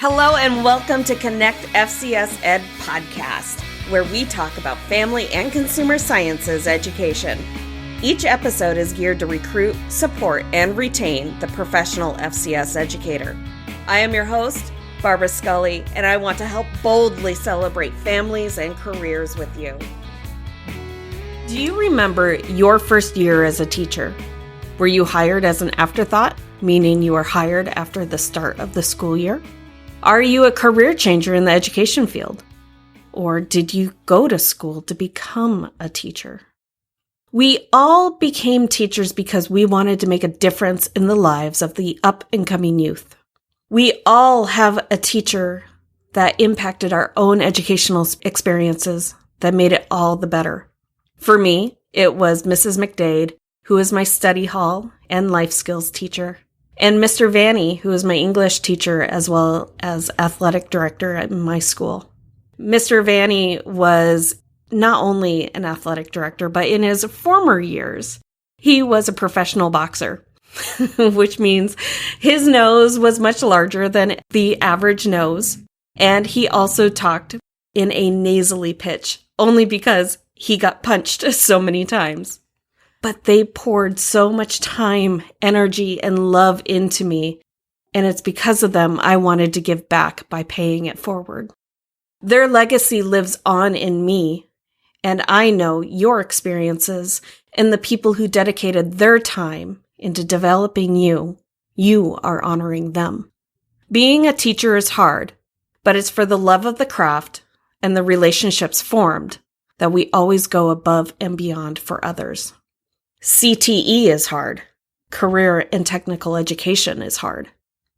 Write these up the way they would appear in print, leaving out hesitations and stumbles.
Hello and welcome to Connect FCS Ed podcast, where we talk about family and consumer sciences education. Each episode is geared to recruit, support, and retain the professional FCS educator. I am your host, Barbara Scully, and I want to help boldly celebrate families and careers with you. Do you remember your first year as a teacher? Were you hired as an afterthought, meaning you were hired after the start of the school year? Are you a career changer in the education field? Or did you go to school to become a teacher? We all became teachers because we wanted to make a difference in the lives of the up-and-coming youth. We all have a teacher that impacted our own educational experiences that made it all the better. For me, it was Mrs. McDade, who was my study hall and life skills teacher, and Mr. Vanni, who was my English teacher as well as athletic director at my school. Mr. Vanni was not only an athletic director, but in his former years, he was a professional boxer, which means his nose was much larger than the average nose. And he also talked in a nasally pitch, only because he got punched so many times. But they poured so much time, energy, and love into me, and it's because of them I wanted to give back by paying it forward. Their legacy lives on in me, and I know your experiences and the people who dedicated their time into developing you are honoring them. Being a teacher is hard, but it's for the love of the craft and the relationships formed that we always go above and beyond for others. CTE is hard. Career and technical education is hard.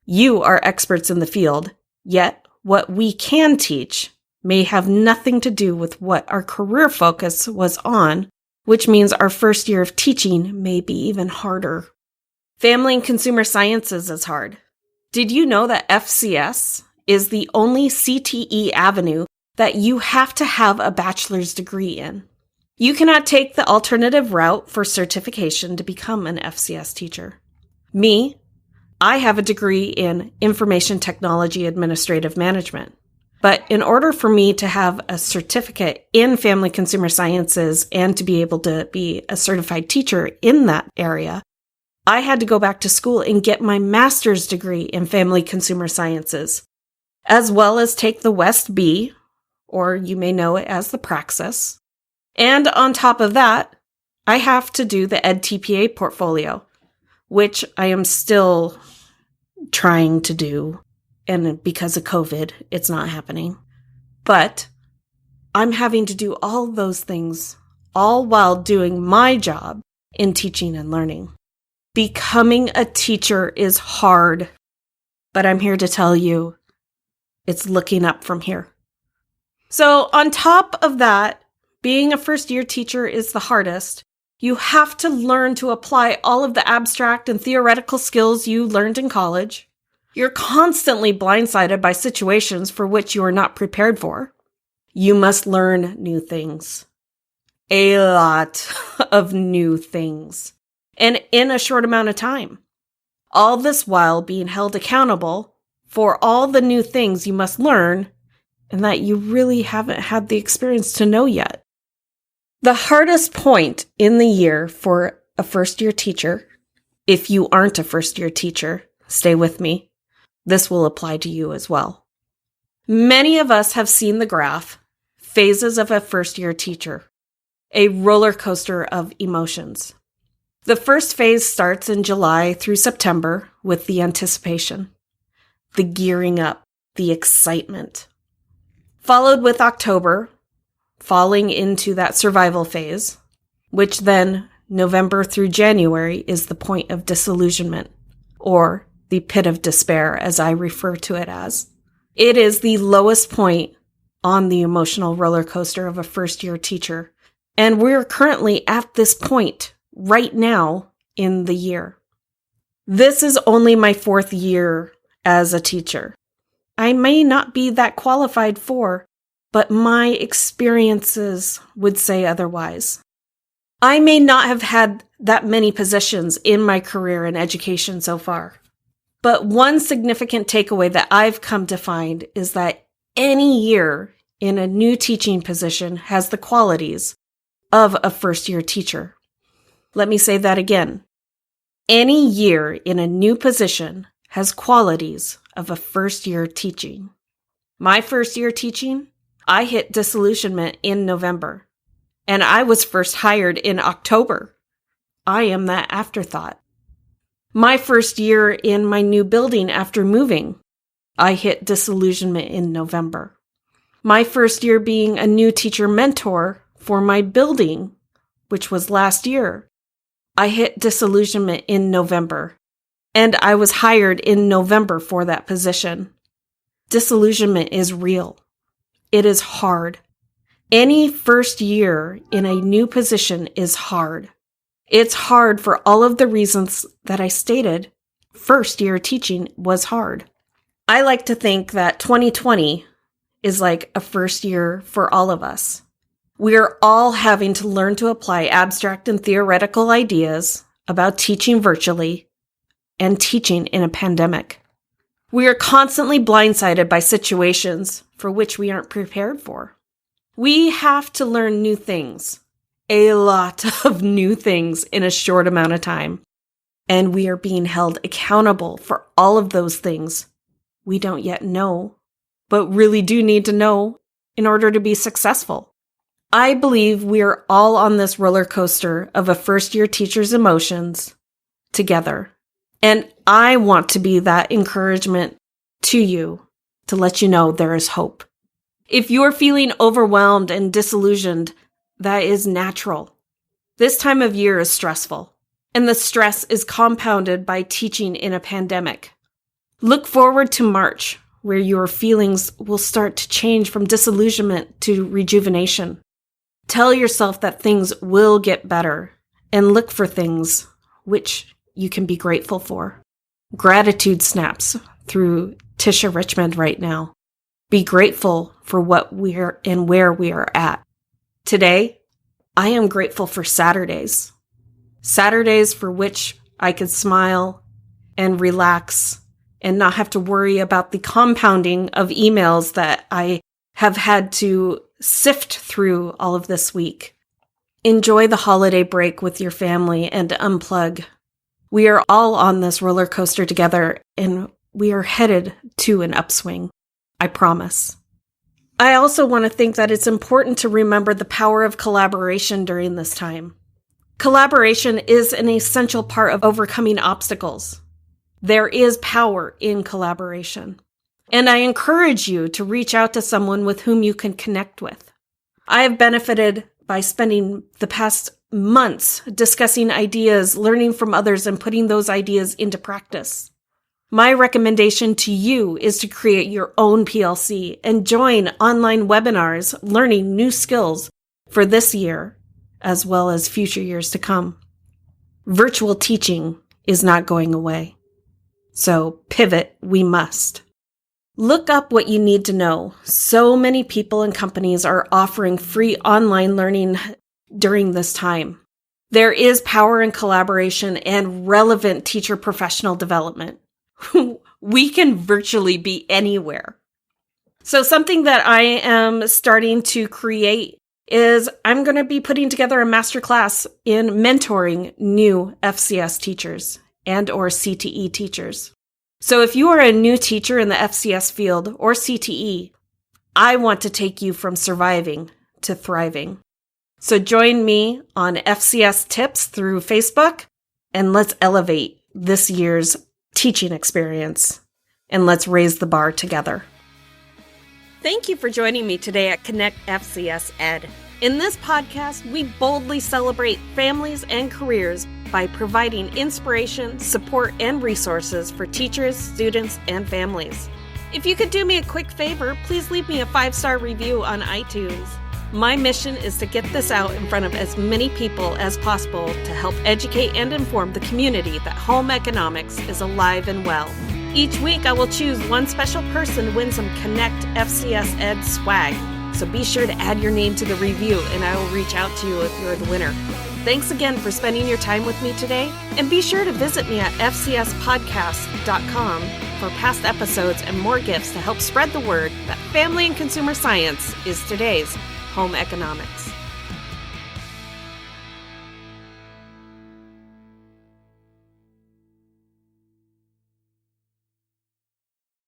You are experts in the field, yet what we can teach may have nothing to do with what our career focus was on, which means our first year of teaching may be even harder. Family and consumer sciences is hard. Did you know that FCS is the only CTE avenue that you have to have a bachelor's degree in? You cannot take the alternative route for certification to become an FCS teacher. Me, I have a degree in Information Technology Administrative Management. But in order for me to have a certificate in family consumer sciences and to be able to be a certified teacher in that area, I had to go back to school and get my master's degree in family consumer sciences, as well as take the West B, or you may know it as the Praxis. And on top of that, I have to do the Ed TPA portfolio, which I am still trying to do. And because of COVID, it's not happening. But I'm having to do all those things, all while doing my job in teaching and learning. Becoming a teacher is hard, but I'm here to tell you it's looking up from here. So on top of that, being a first-year teacher is the hardest. You have to learn to apply all of the abstract and theoretical skills you learned in college. You're constantly blindsided by situations for which you are not prepared for. You must learn new things. A lot of new things. And in a short amount of time. All this while being held accountable for all the new things you must learn and that you really haven't had the experience to know yet. The hardest point in the year for a first-year teacher, if you aren't a first-year teacher, stay with me, this will apply to you as well. Many of us have seen the graph, Phases of a First-Year Teacher, a roller coaster of emotions. The first phase starts in July through September with the anticipation, the gearing up, the excitement, followed with October, falling into that survival phase, which then November through January is the point of disillusionment, or the pit of despair, as I refer to it as. It is the lowest point on the emotional roller coaster of a first-year teacher, and we're currently at this point right now in the year. This is only my 4th year as a teacher. I may not be that qualified for, but my experiences would say otherwise. I may not have had that many positions in my career in education so far, But one significant takeaway that I've come to find is that any year in a new teaching position has the qualities of a first-year teacher. Let me say that again. Any year in a new position has qualities of a first-year teaching. My first year teaching, I hit disillusionment in November, and I was first hired in October. I am that afterthought. My first year in my new building after moving, I hit disillusionment in November. My first year being a new teacher mentor for my building, which was last year, I hit disillusionment in November, and I was hired in November for that position. Disillusionment is real. It is hard. Any first year in a new position is hard. It's hard for all of the reasons that I stated. First year teaching was hard. I like to think that 2020 is like a first year for all of us. We are all having to learn to apply abstract and theoretical ideas about teaching virtually and teaching in a pandemic. We are constantly blindsided by situations for which we aren't prepared for. We have to learn new things, a lot of new things in a short amount of time. And we are being held accountable for all of those things we don't yet know, but really do need to know in order to be successful. I believe we are all on this roller coaster of a first-year teacher's emotions together. And I want to be that encouragement to you to let you know there is hope. If you're feeling overwhelmed and disillusioned, that is natural. This time of year is stressful, and the stress is compounded by teaching in a pandemic. Look forward to March, where your feelings will start to change from disillusionment to rejuvenation. Tell yourself that things will get better, and look for things which you can be grateful for. Gratitude snaps through Tisha Richmond right now. Be grateful for what we're and where we are at. Today, I am grateful for Saturdays. Saturdays for which I could smile and relax and not have to worry about the compounding of emails that I have had to sift through all of this week. Enjoy the holiday break with your family and unplug. We are all on this roller coaster together, and we are headed to an upswing. I promise. I also want to think that it's important to remember the power of collaboration during this time. Collaboration is an essential part of overcoming obstacles. There is power in collaboration. And I encourage you to reach out to someone with whom you can connect with. I have benefited by spending the past months discussing ideas, learning from others, and putting those ideas into practice. My recommendation to you is to create your own PLC and join online webinars, learning new skills for this year, as well as future years to come. Virtual teaching is not going away. So pivot we must. Look up what you need to know. So many people and companies are offering free online learning during this time. There is power in collaboration and relevant teacher professional development. We can virtually be anywhere. So something that I am starting to create is I'm going to be putting together a masterclass in mentoring new FCS teachers and or CTE teachers. So if you are a new teacher in the FCS field or CTE, I want to take you from surviving to thriving. So join me on FCS Tips through Facebook, and let's elevate this year's teaching experience, and let's raise the bar together. Thank you for joining me today at Connect FCS Ed. In this podcast, we boldly celebrate families and careers by providing inspiration, support, and resources for teachers, students, and families. If you could do me a quick favor, please leave me a 5-star review on iTunes. My mission is to get this out in front of as many people as possible to help educate and inform the community that home economics is alive and well. Each week, I will choose one special person to win some Connect FCS Ed swag. So be sure to add your name to the review, and I will reach out to you if you're the winner. Thanks again for spending your time with me today, and be sure to visit me at fcspodcast.com for past episodes and more gifts to help spread the word that family and consumer science is today's home economics.